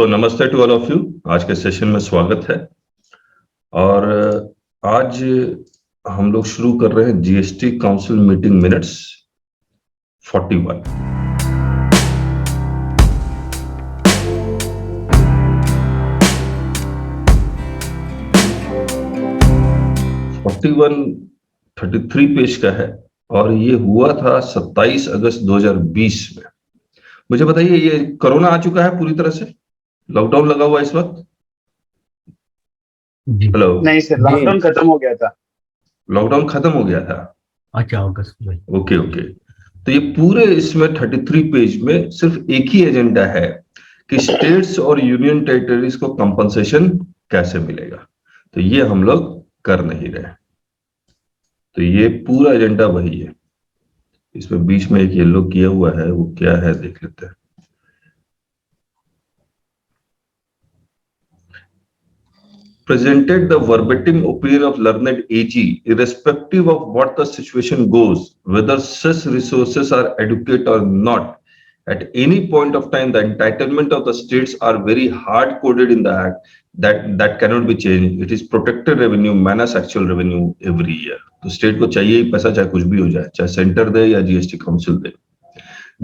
नमस्ते to all of you. आज के सेशन में स्वागत है। और आज हम लोग शुरू कर रहे हैं GST council meeting minutes 41। One 33 page का है और ये हुआ था 27 अगस्त 2020 में। मुझे बताइए, ये कोरोना आ चुका है पूरी तरह से? लॉकडाउन लगा हुआ है इस वक्त? हेलो? नहीं सर, लॉकडाउन खत्म हो गया था। लॉकडाउन खत्म हो गया था। अच्छा, अगस्त में। ओके। तो ये पूरे इसमें 33 पेज में सिर्फ एक ही एजेंडा है कि स्टेट्स और यूनियन टेरिटरीज को कंपनसेशन कैसे मिलेगा। तो ये हम लोग कर नहीं रहे। तो ये पूरा एजेंडा वही है। इसमें बीच में एक येलो किया हुआ है, वो क्या है देख लेते हैं। Presented the verbatim opinion of learned AG, irrespective of what the situation goes, whether such resources are adequate or not. At any point of time, the entitlement of the states are very hard-coded in the Act that cannot be changed. It is protected revenue minus actual revenue every year. तो state को चाहिए ही पैसा, चाहे कुछ भी हो जाए, चाहे सेंटर दे या GST council they.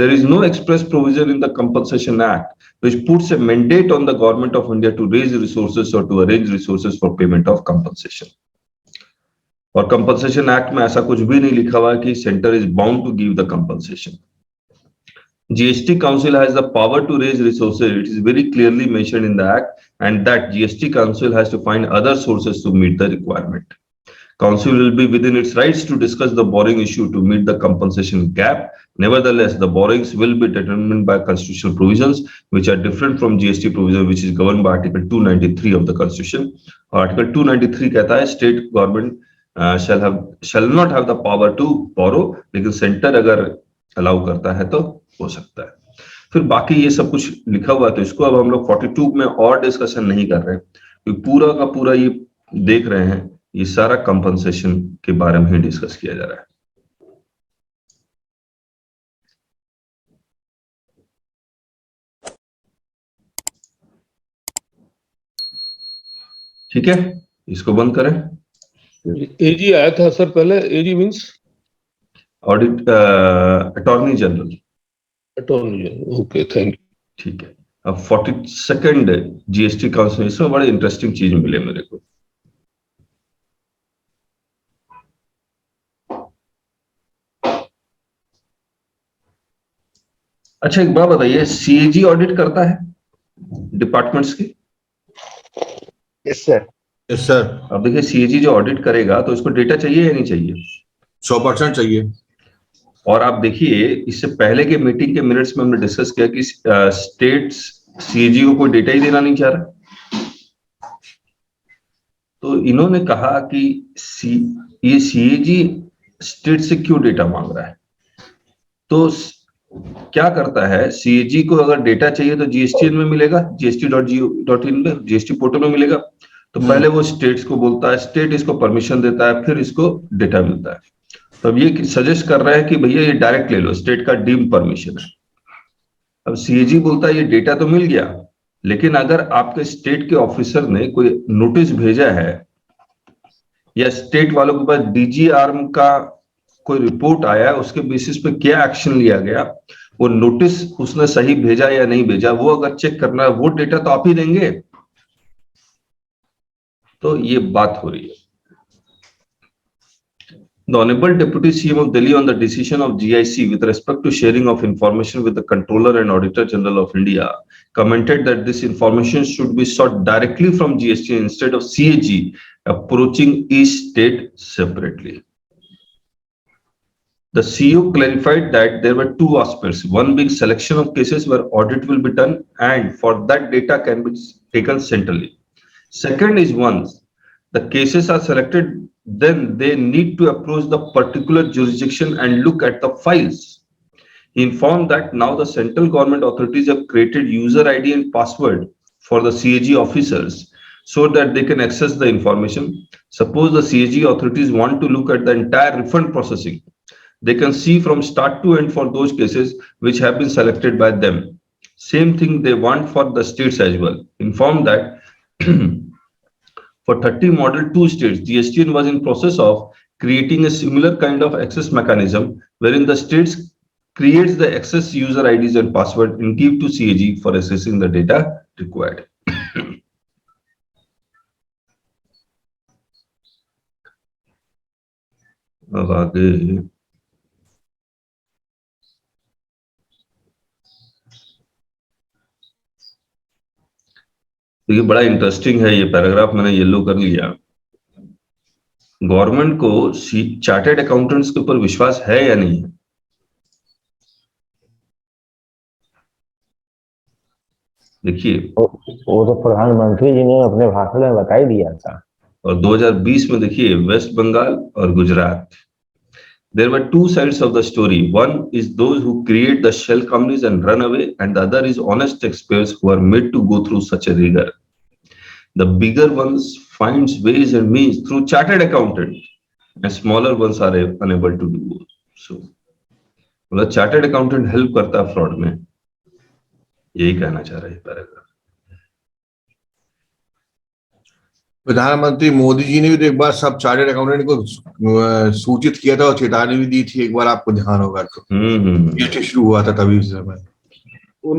There is no express provision in the Compensation Act which puts a mandate on the government of India to raise resources or to arrange resources for payment of compensation. और Compensation Act में ऐसा कुछ भी नहीं लिखा हुआ कि center is bound to give the compensation. GST Council has the power to raise resources. It is very clearly mentioned in the Act, and that GST Council has to find other sources to meet the requirement. Council will be within its rights to discuss the borrowing issue to meet the compensation gap. Nevertheless, the borrowings will be determined by constitutional provisions which are different from GST provision, which is governed by Article 293 of the Constitution. Article 293 कहता है state government shall not have the power to borrow, लेकिन centre अगर allow करता है तो हो सकता है। फिर बाकी ये सब कुछ लिखा हुआ है, तो इसको अब हम लोग 42 में और डिस्कशन नहीं कर रहे, क्योंकि पूरा का पूरा ये देख रहे हैं, ये सारा कंपनसेशन के बारे में ही डिस्कस किया जा रहा है। ठीक है, इसको बंद करें। एजी आया था सर पहले। AG means audit attorney general. Okay, thank you. ठीक है, अब 42nd जीएसटी काउंसिल, इसमें बड़े इंटरेस्टिंग चीज मिले मेरे को। अच्छा, एक बात बताइए, सीएजी ऑडिट करता है डिपार्टमेंट्स की? Yes sir. Yes sir. अब देखिए, सीएजी जो ऑडिट करेगा तो इसको डेटा चाहिए या नहीं चाहिए? 100% चाहिए। और आप देखिए, इससे पहले के मीटिंग के मिनट्स में हमने डिस्कस किया कि स्टेट्स सीएजी को कोई डेटा ही देना नहीं चाह रहा। तो इन्होंने कहा कि ये सीएजी स्टेट से क्यों डेटा मांग रहा है। तो क्या करता है, सीएजी को अगर डेटा चाहिए तो जीएसटीएन में मिलेगा, gst.go.in में, जीएसटी पोर्टल में मिलेगा। तो पहले वो स्टेट्स को बोलता है, स्टेट इसको परमिशन देता है, फिर इसको डेटा मिलता है। तो अब ये सजेस्ट कर रहा है कि भैया ये डायरेक्ट ले लो, स्टेट का डीम परमिशन है। अब सीएजी बोलता है ये डेटा तो मिल गया, लेकिन अगर आपके स्टेट के ऑफिसर ने कोई नोटिस भेजा है या स्टेट वालों के पास डीजी आर्म का कोई रिपोर्ट आया है, उसके बेसिस पे क्या एक्शन लिया गया, वो नोटिस उसने सही भेजा या नहीं भेजा, वो अगर चेक करना है, वो डेटा तो आप ही देंगे। तो ये बात हो रही है। The Honorable Deputy CM of Delhi on the decision of GIC with respect to sharing of information with the Controller and Auditor General of India commented that this information should be sought directly from GST instead of CAG approaching each state separately. The CEO clarified that there were two aspects, one being selection of cases where audit will be done and for that data can be taken centrally. Second is once the cases are selected, then they need to approach the particular jurisdiction and look at the files. He informed that now the central government authorities have created user ID and password for the CAG officers so that they can access the information. Suppose the CAG authorities want to look at the entire refund processing, they can see from start to end for those cases which have been selected by them. Same thing they want for the states as well. Inform that for 30 Model 2 states, GSTN was in process of creating a similar kind of access mechanism wherein the states creates the access user IDs and password and give to CAG for accessing the data required. अब आगे देखिए, बड़ा interesting है ये paragraph, मैंने yellow कर लिया। Government को चार्टर्ड अकाउंटेंट्स के ऊपर विश्वास है या नहीं है? देखिए, वो तो प्रधानमंत्री जी ने अपने भाषण में बता ही दिया था। और 2020 में देखिए वेस्ट बंगाल और Gujarat, there were two sides of the story. One is those who create the shell companies and run away, and the other is honest taxpayers who are made to go through such a rigor. The bigger ones finds ways and means through chartered accountant, and smaller ones are unable to do so. मतलब chartered accountant help करता है fraud में, यही कहना चाह रहा है paragraph. प्रधानमंत्री मोदी जी ने भी तो एक बार सब चार्टर्ड अकाउंटेंट को सूचित किया था और चेतावनी भी दी थी, एक बार आपको ध्यान होगा तो जीएसटी शुरू हुआ था तभी उस समय।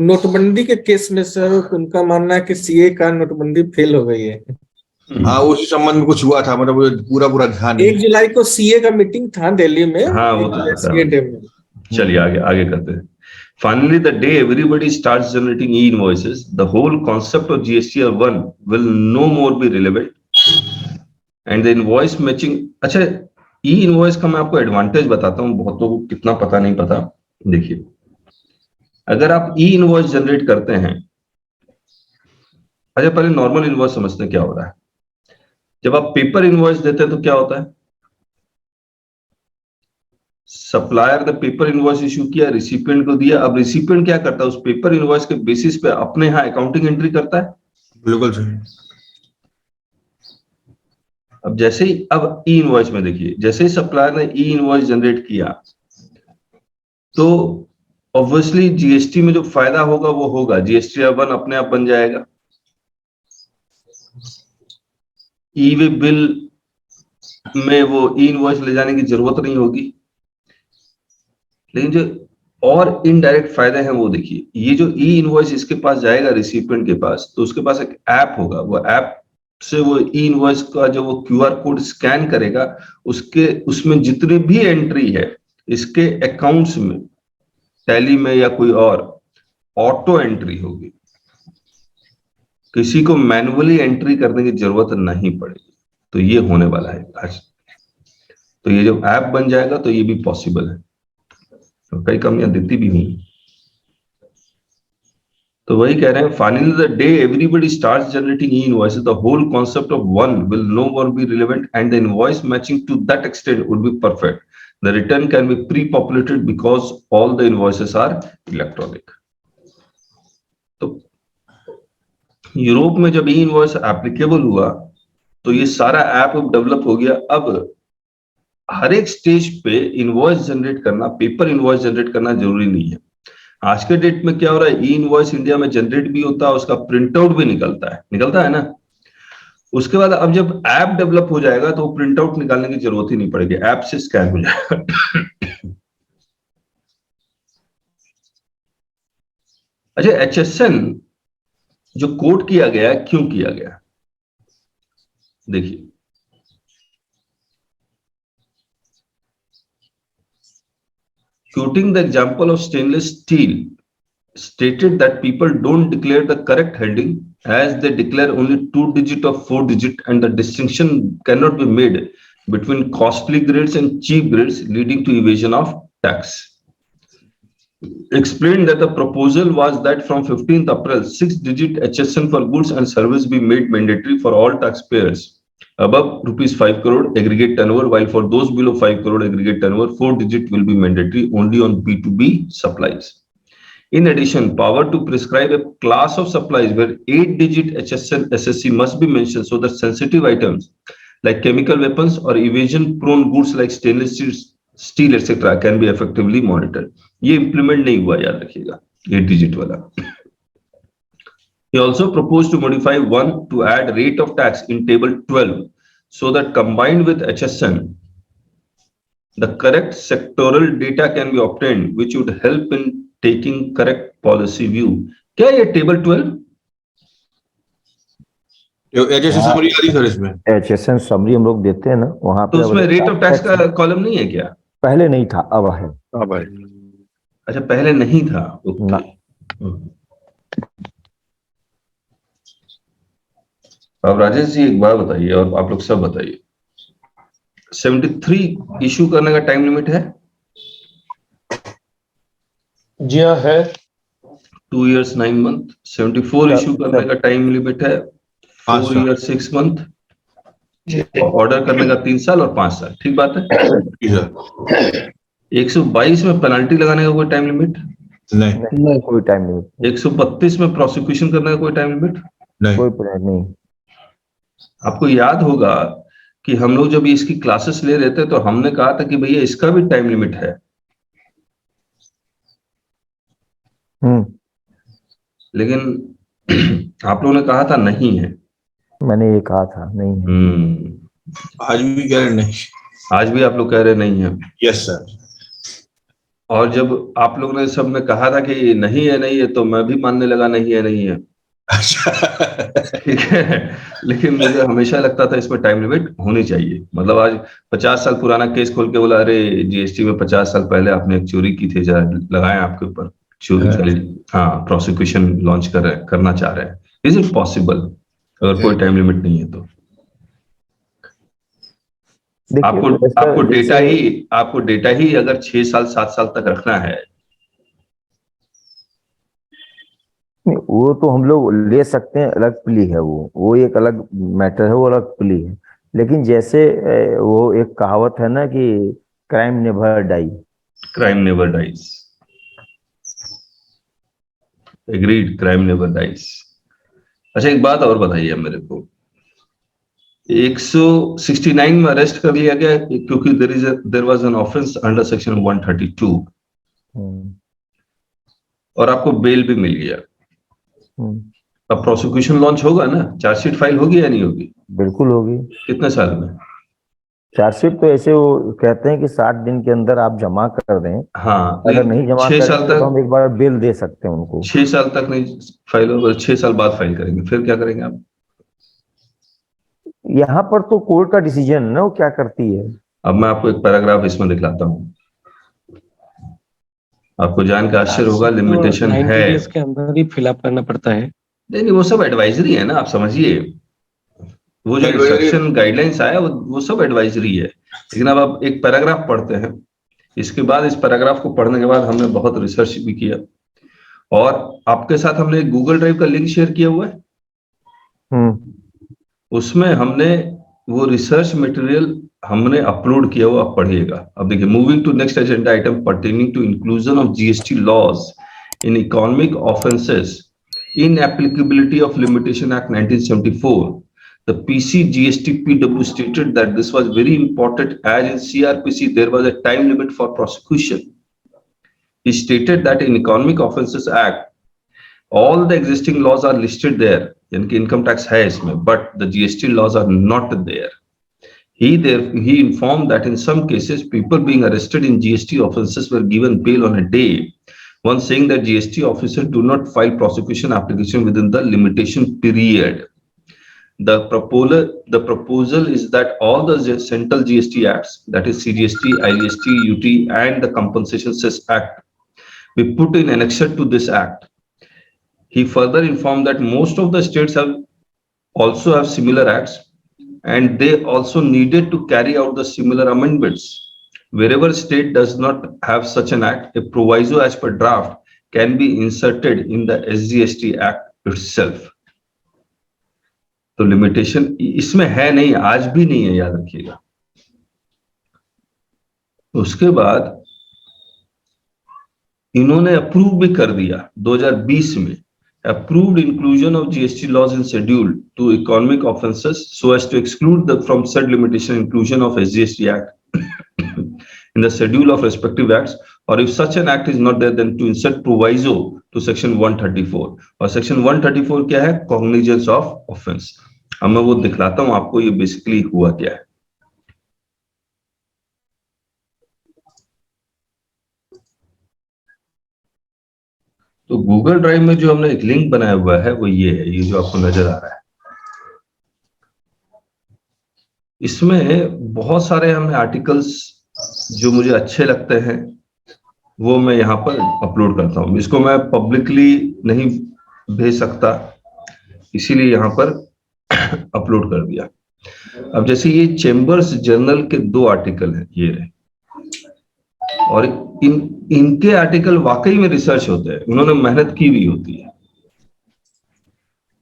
नोटबंदी के केस में सर उनका मानना है कि सीए का नोटबंदी फेल हो गई है। हाँ, उसी संबंध में कुछ हुआ था, मतलब पूरा ध्यान 1 जुलाई को सीए का मीटिंग था दिल्ली में। हाँ, वो तो चलिए आगे करते हैं। Finally, the day everybody starts generating e-invoices, the whole concept of GSTR1 will no more be relevant. And the invoice matching, अच्छा e-invoice का मैं आपको एडवांटेज बताता हूँ, बहुतों को कितना पता नहीं पता। देखिए, अगर आप e-invoice जनरेट करते हैं, अच्छा पहले नॉर्मल इनवॉइस समझते हैं क्या हो रहा है। जब आप पेपर इनवॉइस देते हैं तो क्या होता है, सप्लायर ने पेपर इनवॉइस इशू किया, रिसिपिएंट को दिया। अब रिसिपिएंट क्या करता है, उस पेपर इनवॉइस के बेसिस पे अपने यहाँ अकाउंटिंग एंट्री करता है। बिल्कुल सही। अब जैसे ही अब ई इनवॉइस में देखिए, जैसे ही सप्लायर ने ई इनवॉइस जनरेट किया तो ऑब्वियसली जीएसटी में जो फायदा होगा वो होगा, GSTR1 अपने आप बन जाएगा। ई वे बिल में वो ई इनवॉइस ले जाने की जरूरत नहीं होगी। लेकिन जो और इनडायरेक्ट फायदे हैं वो देखिए, ये जो ई इनवॉइस इसके पास जाएगा रिसिपिएंट के पास, तो उसके पास एक ऐप होगा, वो ऐप से वो ई इनवॉइस का जो वो QR कोड स्कैन करेगा, उसमें जितनी भी एंट्री है इसके अकाउंट्स में, टैली में या कोई और, ऑटो एंट्री होगी, किसी को मैन्युअली एंट्री करने की जरूरत नहीं पड़ेगी। तो ये होने वाला है आज, तो ये जो ऐप बन जाएगा तो ये भी पॉसिबल है। तो कई कमियां दिखती भी हुई, तो वही कह रहे हैं, finally the day everybody starts generating e invoices, the whole concept of one will no more be relevant and the invoice matching to that extent would be perfect. The return can be pre populated because all the invoices are electronic. तो Europe में जब ई invoice applicable हुआ तो ये सारा app develop हो गया। अब हर एक स्टेज पे इनवॉइस जनरेट करना, पेपर इनवॉइस जनरेट करना जरूरी नहीं है। आज के डेट में क्या हो रहा है, ई इनवॉइस इंडिया में जनरेट भी होता है, उसका प्रिंट आउट भी निकलता है ना। उसके बाद अब जब ऐप डेवलप हो जाएगा तो प्रिंट आउट निकालने की जरूरत ही नहीं पड़ेगी, ऐप से स्कैन हो जाएगा। अच्छा, HSN जो कोट किया गया, क्यों किया गया, देखिए quoting the example of stainless steel, stated that people don't declare the correct heading as they declare only 2 digit or 4 digit, and the distinction cannot be made between costly grades and cheap grades, leading to evasion of tax. Explained that the proposal was that from 15th April, 6-digit HSN for goods and service be made mandatory for all taxpayers above ₹5 crore aggregate turnover, while for those below 5 crore aggregate turnover, 4-digit will be mandatory only on B2B supplies. In addition, power to prescribe a class of supplies where 8-digit HSN SSC must be mentioned so that sensitive items like chemical weapons or evasion-prone goods like stainless steel etc. can be effectively monitored. ये implement नहीं हुआ, याद रखिएगा, 8-digit वाला। He also proposed to modify 1 to add rate of tax in table 12 so that combined with HSN, the correct sectoral data can be obtained, which would help in taking correct policy view. क्या ये table 12? HSN summary आ रही sir इसमें। HSN summary हम लोग देते हैं ना, वहां तो पे उसमें रेट ऑफ टैक्स का कॉलम नहीं है क्या? पहले नहीं था, अब है। अब है। अच्छा, पहले नहीं था। ना। अब राजेश जी एक बात बताइए, और आप लोग सब बताइए, 73 इशू करने का टाइम लिमिट है? जी हाँ है। 2 years 9 months। 74 इशू करने का टाइम लिमिट है 4 years 6 months। ऑर्डर करने का 3 साल और 5 साल। ठीक बात है। 122 में पेनल्टी लगाने का कोई टाइम लिमिट? नहीं, कोई टाइम लिमिट। 132 में प्रोसिक्यूशन करने का कोई टाइम लिमिट? कोई प्रॉब्लम नहीं। आपको याद होगा कि हम लोग जब इसकी क्लासेस ले रहे थे तो हमने कहा था कि भैया इसका भी टाइम लिमिट है। लेकिन आप लोगों ने कहा था नहीं है। मैंने ये कहा था नहीं है। आज भी कह रहे नहीं। आज भी आप लोग कह रहे नहीं है। Yes sir. और जब आप लोगों ने सब ने कहा था कि नहीं है तो मैं भी मानने लगा नहीं है। ठीक है, लेकिन मुझे हमेशा लगता था इसमें टाइम लिमिट होनी चाहिए। मतलब आज 50 साल पुराना केस खोल के बोला अरे जीएसटी में 50 साल पहले आपने एक चोरी की थी, जरा लगाएं आपके ऊपर चोरी। हाँ, प्रोसिक्यूशन लॉन्च करना चाह रहे हैं। इज इट पॉसिबल अगर कोई टाइम लिमिट नहीं है तो? आपको डेटा ही अगर 6 साल 7 साल तक रखना है, वो तो हम लोग ले सकते हैं, अलग प्ली है वो एक अलग मैटर है, वो अलग प्ली है। लेकिन जैसे वो एक कहावत है ना कि crime never die. Crime never dies. Agreed, crime never dies. अच्छा, एक बात और बताइए मेरे को, 169 में अरेस्ट कर लिया गया क्योंकि there was an offence under section 132 और आपको बेल भी मिल गया। अब प्रोसिक्यूशन लॉन्च होगा ना, चार्जशीट फाइल होगी या नहीं होगी? बिल्कुल होगी। कितने साल में? चार्जशीट तो ऐसे वो कहते हैं कि 60 दिन के अंदर आप जमा कर दें। हाँ, अगर नहीं जमा 6 साल तक तो हम एक बार बिल दे सकते हैं उनको। 6 साल तक नहीं फाइल होगा, 6 साल बाद फाइल करेंगे, फिर क्या करेंगे आप? यहाँ पर तो कोर्ट का डिसीजन है ना, वो क्या करती है। अब मैं आपको एक पैराग्राफ इसमें दिखलाता हूँ, आपको जान का आश्चर्य होगा। लिमिटेशन है, इसके अंदर ही फिलअप करना पड़ता है। नहीं, वो सब एडवाइजरी है ना, आप समझिए। वो जो इंस्ट्रक्शन गाइडलाइंस आया वो सब एडवाइजरी है। लेकिन अब आप एक पैराग्राफ पढ़ते हैं, इसके बाद इस पैराग्राफ को पढ़ने के बाद हमने बहुत रिसर्च भी किया और आपके साथ हमने एक गूगल ड्राइव का लिंक शेयर किया हुआ है। उसमें हमने वो रिसर्च मटेरियल हमने अपलोड किया हुआ, आप पढ़िएगा। अब देखिए, moving to next agenda item pertaining to inclusion of GST laws in economic offences in applicability of limitation act 1974. The PCGST-PW stated that this was very important as in CRPC there was a time limit for prosecution. He stated that in Economic Offences Act, all the existing laws are listed there, यानी कि income tax है इसमें, but the GST laws are not there. He informed that in some cases, people being arrested in GST offences were given bail on a day, one saying that GST officers do not file prosecution application within the limitation period. The proposal is that all the central GST acts, that is CGST, IGST, UT, and the Compensation Cess Act, be put in annexure to this act. He further informed that most of the states also have similar acts, and they also needed to carry out the similar amendments. Wherever state does not have such an act, a proviso as per draft can be inserted in the SGST Act itself. तो limitation इसमें है नहीं, आज भी नहीं है, याद रखिएगा। उसके बाद इन्होंने अप्रूव भी कर दिया 2020 में, approved inclusion of GST laws in schedule to economic offences so as to exclude from said limitation inclusion of SGST Act in the schedule of respective acts, or if such an act is not there, then to insert proviso to section 134 और section 134 क्या है? Cognizance of offense। अब मैं वो दिखलाता हूं आपको ये basically हुआ क्या है। तो गूगल ड्राइव में जो हमने एक लिंक बनाया हुआ है वो ये है, ये जो आपको नजर आ रहा है। इसमें बहुत सारे हमें आर्टिकल्स जो मुझे अच्छे लगते हैं वो मैं यहाँ पर अपलोड करता हूँ। इसको मैं पब्लिकली नहीं भेज सकता, इसीलिए यहाँ पर अपलोड कर दिया। अब जैसे ये चेंबर्स जर्नल के 2 आर्टिकल हैं ये रहे, और इनके आर्टिकल वाकई में रिसर्च होते हैं, उन्होंने मेहनत की हुई होती है।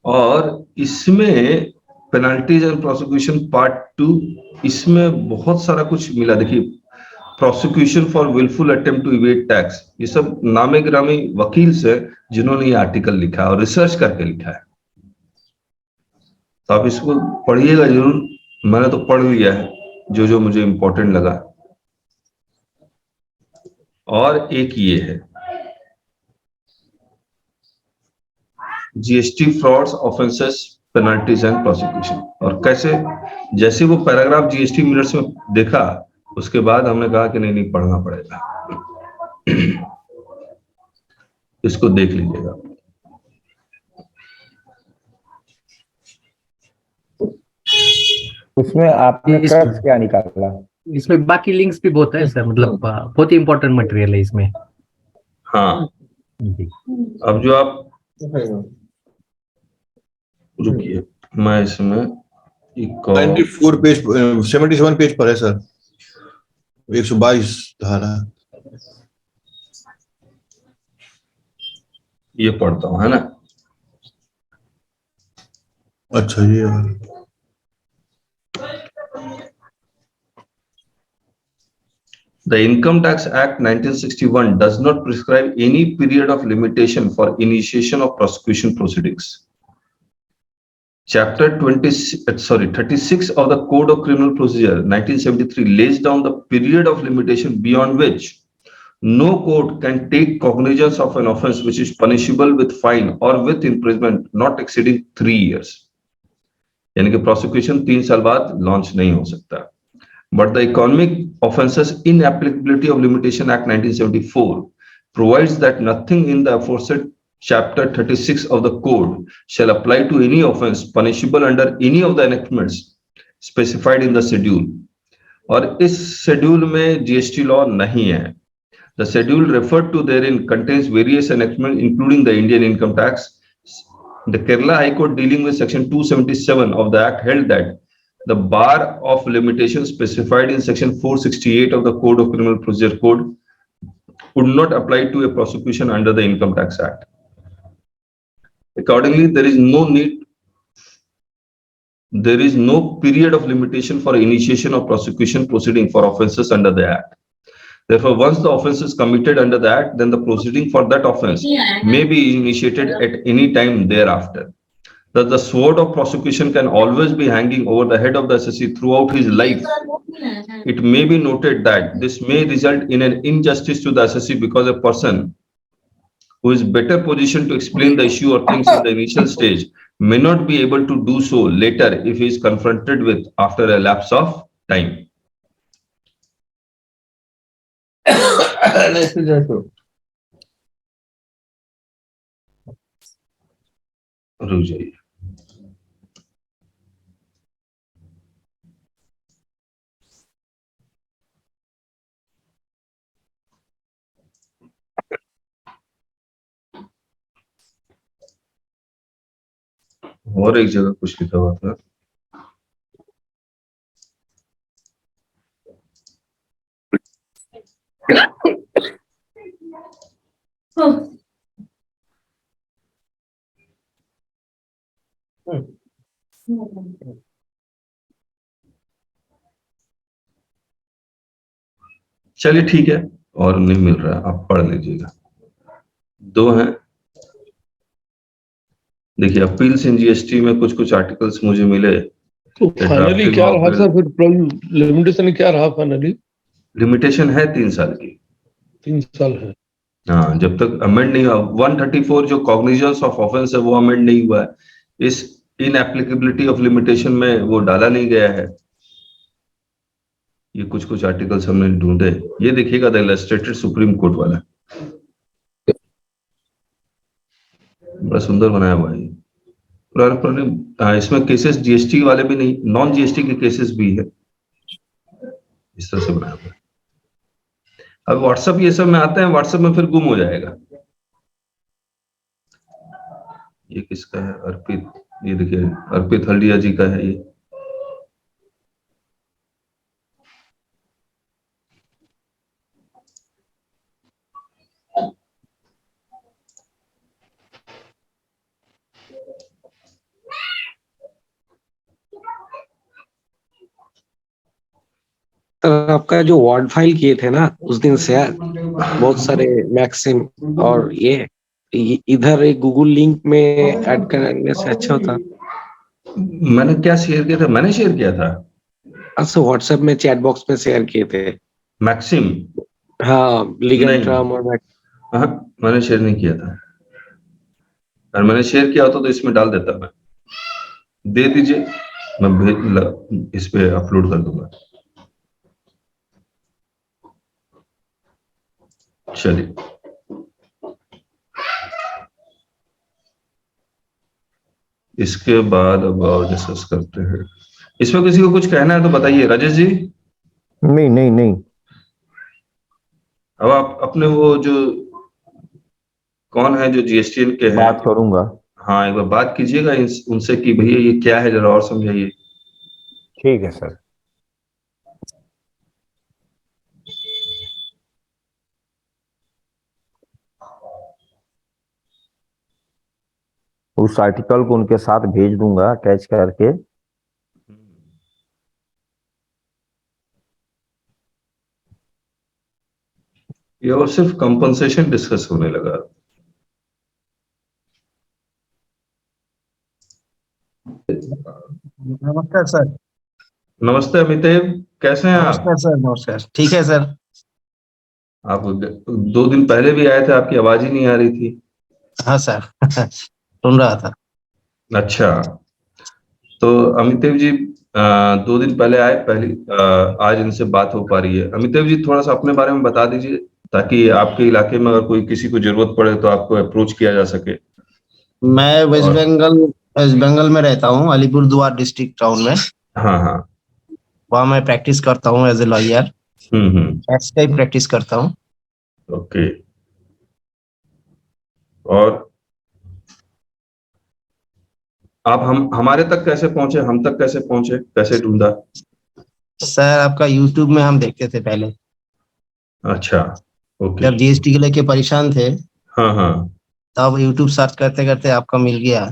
और इसमें पेनल्टीज एंड प्रोसिक्यूशन पार्ट 2, इसमें बहुत सारा कुछ मिला। देखिए, prosecution for wilful attempt to evade tax, ये सब नामे गिरामी वकील से जिन्होंने ये आर्टिकल लिखा है और रिसर्च करके लिखा है। तो आप इसको पढ़िएगा जरूर, मैंने तो पढ़ लिया है जो जो मुझे इंपॉर्टेंट लगा। और एक ये है GST frauds offences penalties and prosecution, और कैसे जैसे वो पैराग्राफ जीएसटी मिनट्स में देखा उसके बाद हमने कहा कि नहीं पढ़ना पड़ेगा। इसको देख लीजिएगा। उसमें आपने क्या निकाला? इसमें बाकी लिंक्स भी बहुत है सर, मतलब बहुत ही इंपॉर्टेंट मटेरियल है इसमें। हाँ जी। अब जो आप रुकिए, मैं इसमें 94 पेज 77 पेज पर है सर, 122 धारा। ये पढ़ता हूं, है ना? अच्छा, ये वाला। The Income Tax Act 1961 does not prescribe any period of limitation for initiation of prosecution proceedings. Chapter 36 of the Code of Criminal Procedure 1973 lays down the period of limitation beyond which no court can take cognizance of an offense which is punishable with fine or with imprisonment not exceeding 3 years. यानी कि prosecution 3 साल बाद launch नहीं हो सकता। But the Economic Offences Inapplicability of Limitation Act 1974 provides that nothing in the aforesaid Chapter 36 of the Code shall apply to any offence punishable under any of the enactments specified in the schedule. और इस schedule में GST law नहीं है। The schedule referred to therein contains various enactments including the Indian income tax. The Kerala High Court dealing with section 277 of the Act held that the bar of limitation specified in section 468 of the Code of Criminal Procedure Code would not apply to a prosecution under the Income Tax Act. Accordingly, there is no period of limitation for initiation of prosecution proceeding for offences under the Act. Therefore, once the offence is committed under the Act, then the proceeding for that offence may be initiated at any time thereafter. That the sword of prosecution can always be hanging over the head of the assessee throughout his life. It may be noted that this may result in an injustice to the assessee because a person who is better positioned to explain the issue or things in the initial stage may not be able to do so later if he is confronted with after a lapse of time. रुक जाइए। और एक जगह कुछ लिखा हुआ था, चलिए ठीक है, और नहीं मिल रहा, आप पढ़ लीजिएगा। 2 हैं। देखिए, अपील्स इन जीएसटी में कुछ कुछ आर्टिकल्स मुझे मिले। तो फाइनली क्या रहा था फिर? लिमिटेशन क्या रहा फाइनली? लिमिटेशन है 3 साल की। 3 साल है। हाँ, जब तक अमेंड नहीं हुआ 134 जो कॉग्निजेंस ऑफ ऑफेंस है वो अमेंड नहीं हुआ है, इस इन एप्लीकेबिलिटी ऑफ लिमिटेशन में वो डाला नहीं गया है। ये कुछ कुछ आर्टिकल्स हमने ढूंढे, ये देखिएगा द इलस्ट्रेटेड सुप्रीम कोर्ट वाला, बड़ा सुंदर बनाया हुआ है ये। पुराने पुराने हाँ, इसमें केसेस जीएसटी वाले भी नहीं, नॉन जीएसटी के केसेस भी है, इस तरह से बनाया हुआ है। अब व्हाट्सएप ये सब में आते हैं, व्हाट्सएप में फिर गुम हो जाएगा। ये किसका है? अर्पित, ये देखिए अर्पित हल्दिया जी का है ये। तो आपका जो वर्ड फाइल किए थे ना उस दिन शेयर, बहुत सारे मैक्सिम और ये इधर एक गूगल लिंक में ऐड करने से अच्छा होता। मैंने क्या शेयर किया था? मैंने शेयर किया था अच्छा, व्हाट्सएप में चैट बॉक्स में शेयर किए थे। मैक्सिम। हाँ, लीगल नहीं। टर्म और हाँ, मैंने शेयर नहीं किया था। अगर मैंने शेयर किया होता तो इसमें डाल देता मैं। दे दीजिए, मैं इस पे अपलोड कर दूंगा। चलिए, इसके बाद अब और डिस्कस करते हैं। इसमें किसी को कुछ कहना है तो बताइए। राजेश जी, नहीं नहीं नहीं, अब आप अपने वो जो कौन है जो जीएसटीएन के हैं, बात करूंगा। हाँ, एक बार बात कीजिएगा उनसे कि भैया ये क्या है, जरा और समझाइए। ठीक है सर। उस आर्टिकल को उनके साथ भेज दूंगा अटैच करके। ये और सिर्फ कंपनसेशन डिस्कस होने लगा। नमस्कार सर। नमस्ते अमितेव, कैसे हैं आप? नमस्कार सर। नमस्कार, ठीक है सर। आप 2 दिन पहले भी आए थे, आपकी आवाज ही नहीं आ रही थी। हाँ सर सुन रहा था। अच्छा, तो अमितेव जी 2 दिन पहले आए, आज इनसे बात हो पा रही है। अमितेव जी, थोड़ा सा अपने बारे में बता दीजिए ताकि आपके इलाके में अगर कोई किसी को जरूरत पड़े तो आपको अप्रोच किया जा सके। मैं वेस्ट बंगाल में रहता हूँ, अलीपुरद्वार डिस्ट्रिक्ट टाउन में। हाँ हाँ। वहाँ मैं प्रैक्टिस करता हूँ एज ए लॉयर। टैक्स का ही प्रैक्टिस करता हूँ। ओके। और आप हमारे तक कैसे पहुंचे, हम तक कैसे पहुंचे, कैसे ढूंढा? सर आपका यूट्यूब में हम देखते थे पहले। अच्छा, ओके। जब जीएसटी के लेके परेशान थे हाँ हाँ तब यूट्यूब सर्च करते करते आपका मिल गया।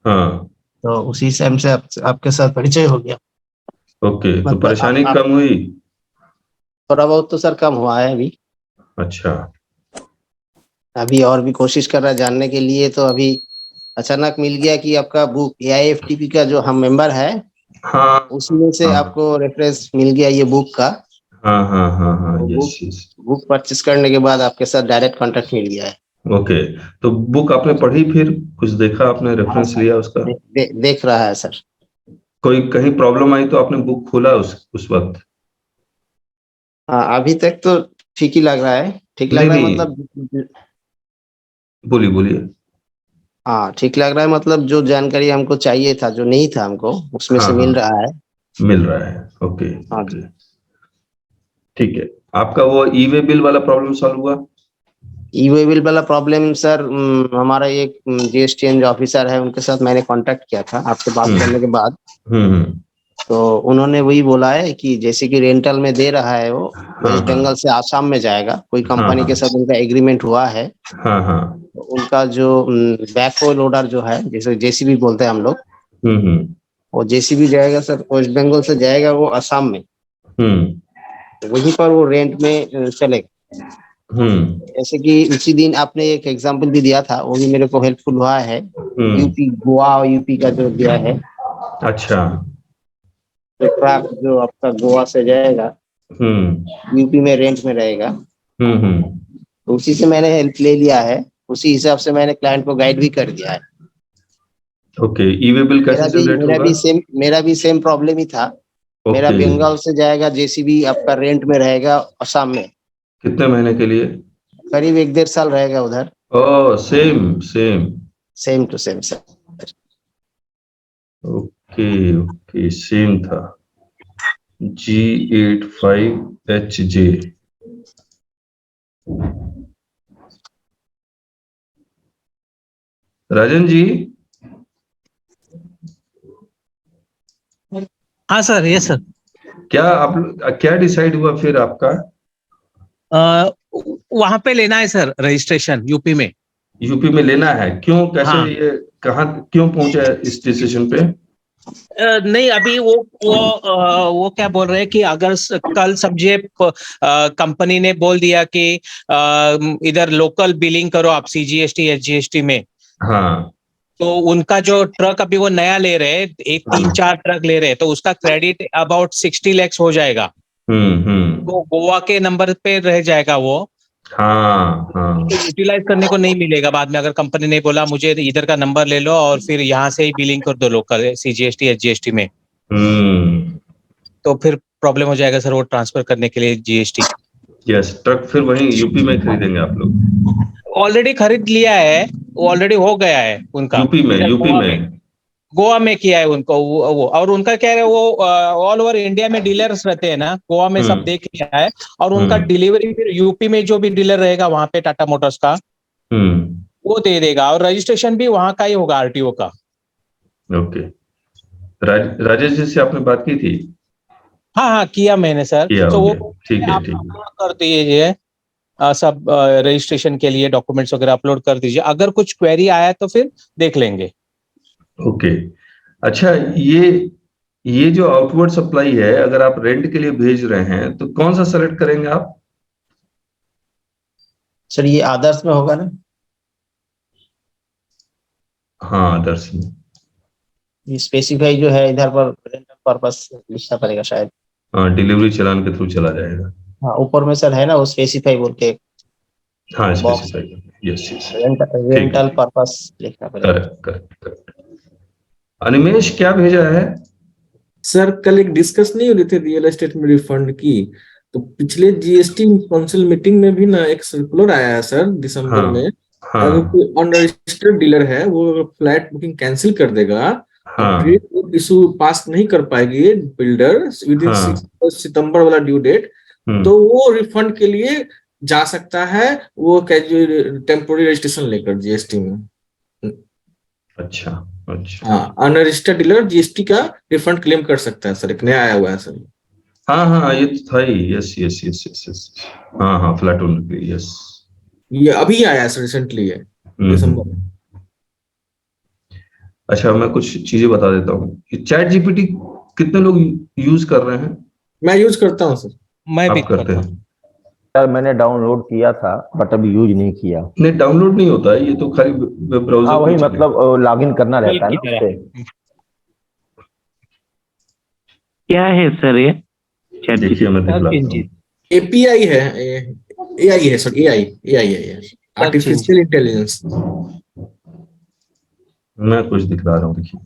हाँ। तो उसी टाइम से आपके साथ परिचय हो गया। ओके, तो मतलब परेशानी कम हुई? थोड़ा बहुत तो सर कम हुआ है अभी। अच्छा। अभी और भी कोशिश कर रहा है जानने के लिए। तो अभी अचानक मिल गया कि आपका बुक AIFTP का जो हम मेंबर है, हाँ उसमें से हाँ आपको रेफरेंस मिल गया ये बुक का। हाँ हाँ हाँ हाँ, तो यस यस। बुक परचेस करने के बाद आपके साथ डायरेक्ट कांटेक्ट मिल गया है। ओके, तो बुक आपने पढ़ी, फिर कुछ देखा आपने, हाँ रेफरेंस सर, लिया उसका? देख रहा है सर। कोई कहीं प्रॉब्लम आई तो आपने बुक खोला उस वक्त? हाँ, अभी तक तो ठीक ही लग रहा है। ठीक लग नहीं रहा है नहीं, मतलब। बोलिए बोलिए। हाँ, ठीक लग रहा है मतलब जो जानकारी हमको चाहिए था, जो नहीं था हमको, उसमें हाँ से मिल हाँ, रहा है। मिल रहा है। ओके हाँ ओके, जी। ठीक है। आपका वो ई वे बिल वाला प्रॉब्लम सॉल्व हुआ? ई वे बिल वाला प्रॉब्लम सर, हमारा एक जीएसटी ऑफिसर है, उनके साथ मैंने कांटेक्ट किया था आपसे बात करने के बाद। हम्म। तो उन्होंने वही बोला है कि जैसे कि रेंटल में दे रहा है वो, हाँ वेस्ट हाँ बंगाल से आसाम में जाएगा। कोई हाँ कंपनी के साथ उनका एग्रीमेंट हुआ है। हाँ हाँ। तो उनका जो बैकहो लोडर जो है, जैसे जेसीबी बोलते हैं हम लोग, हम्म। वो जेसीबी जाएगा सर, वेस्ट बंगाल से जाएगा वो असम में। हम्म तो वहीं पर वो रेंट में चलेगा। हम्म जैसे कि उसी दिन आपने एक एग्जांपल भी दिया था, वो भी मेरे को हेल्पफुल हुआ है। हम्म। यूपी, गोवा और यूपी का जो दिया है, अच्छा। तो ट्रक जो आपका गोवा से जाएगा हम्म यूपी में रेंट में रहेगा। हम्म। तो उसी से मैंने हेल्प ले लिया है, उसी हिसाब से मैंने क्लाइंट को गाइड भी कर दिया है। ओके, ई वे बिल कैसे जनरेट होगा? मेरा भी सेम प्रॉब्लम ही था। मेरा ओके, बंगाल से जाएगा जेसीबी, आपका रेंट में रहेगा असम में, कितने महीने के लिए? करीब 1-1.5 साल रहेगा उधर। Oh, same same. Same to same sir. Okay okay, same था। G85HJ। राजन जी, हाँ सर, ये सर। क्या डिसाइड हुआ फिर आपका? वहां पे लेना है सर रजिस्ट्रेशन, यूपी में। यूपी में लेना है? क्यों, कैसे, हाँ। ये कहाँ, क्यों पहुंचे इस डिसीजन पे? नहीं, अभी वो क्या बोल रहे हैं कि अगर कल समझे कंपनी ने बोल दिया कि इधर लोकल बिलिंग करो आप CGST SGST में, हाँ, तो उनका जो ट्रक अभी वो नया ले रहे हैं, 3-4 ट्रक ले रहे हैं, तो उसका क्रेडिट अबाउट 60 lakhs हो जाएगा। तो गोवा के नंबर पे रह जाएगा वो। हाँ हाँ, यूटिलाइज करने को नहीं मिलेगा बाद में, अगर कंपनी ने बोला मुझे इधर का नंबर ले लो और फिर यहाँ से ही बिलिंग कर दो लोकल CGST SGST में, तो फिर प्रॉब्लम हो जाएगा सर वो ट्रांसफर करने के लिए GST। यस, ट्रक फिर वहीं यूपी में खरीदेंगे आप लोग? ऑलरेडी खरीद लिया है, वो ऑलरेडी हो गया है उनका। यूपी में गोवा में किया है उनको वो और उनका क्या है, वो ऑल ओवर इंडिया में डीलर्स रहते हैं ना, गोवा में सब देख लिया है, और उनका डिलीवरी फिर यूपी में जो भी डीलर रहेगा वहां पे टाटा मोटर्स का, वो दे देगा, और रजिस्ट्रेशन भी वहां का ही होगा, RTO का। ओके, राजेश जी से आपने बात की थी? हाँ किया मैंने सर। तो वो ठीक है, आप अपलोड कर दीजिए सब रजिस्ट्रेशन के लिए डॉक्यूमेंट्स वगैरह अपलोड कर दीजिए, अगर कुछ क्वेरी आया तो फिर देख लेंगे। ओके। अच्छा, ये जो आउटवर्ड सप्लाई है, अगर आप रेंट के लिए भेज रहे हैं तो कौन सा सेलेक्ट करेंगे आप? सर ये आदर्श में होगा ना? हाँ, आदर्श में। ये स्पेसिफाई जो है इधर पर रेंटल पर्पस लिखना पड़ेगा शायद। हाँ, डिलीवरी चलान के थ्रू चला जाएगा। हाँ, ऊपर में सर है ना वो स्पेसिफाई बोल के। हाँ, specify, yes yes, rental purpose लिखना पड़ेगा। करेक्ट। अनिमेश, क्या भेजा है? सर कल एक डिस्कस नहीं हो रही थी रियल एस्टेट में रिफंड की, तो पिछले GST काउंसिल मीटिंग में भी ना एक सर्कुलर आया है सर दिसंबर में। अगर कोई अनरजिस्टर्ड डीलर है वो फ्लैट बुकिंग कैंसिल कर देगा, इशू पास नहीं कर पाएगी बिल्डर विद इन 6 सितंबर वाला ड्यू डेट, तो वो रिफंड के लिए जा सकता है, वो टेम्पोररी रजिस्ट्रेशन लेकर GST में। अच्छा। हाँ, अनरजिस्टर्ड डीलर GST का रिफंड क्लेम कर सकता है सर, एक नया आया हुआ है सर। हाँ, ये तो था ही। यस। हाँ, फ्लैट ओनर के लिए, यस। ये अभी आया है सर, रिसेंटली है, दिसंबर में। अच्छा, मैं कुछ चीजें बता देता हूँ। चैट GPT कितने लोग यूज कर रहे हैं? मैं यूज करता हूँ सर। मैं भी करते हैं? सर मैंने डाउनलोड किया था बट अभी यूज नहीं किया। नहीं, डाउनलोड नहीं होता है, ये तो खाली वेब ब्राउजर। हाँ, वही मतलब लॉगिन करना रहता है ना उससे। क्या है सर ये? देखिए, मैं दिखलाता हूँ। API है, AI है सर, AI है, आर्टिफिशियल इंटेलिजेंस। मैं कुछ दिखला रहा हूँ, देखिए।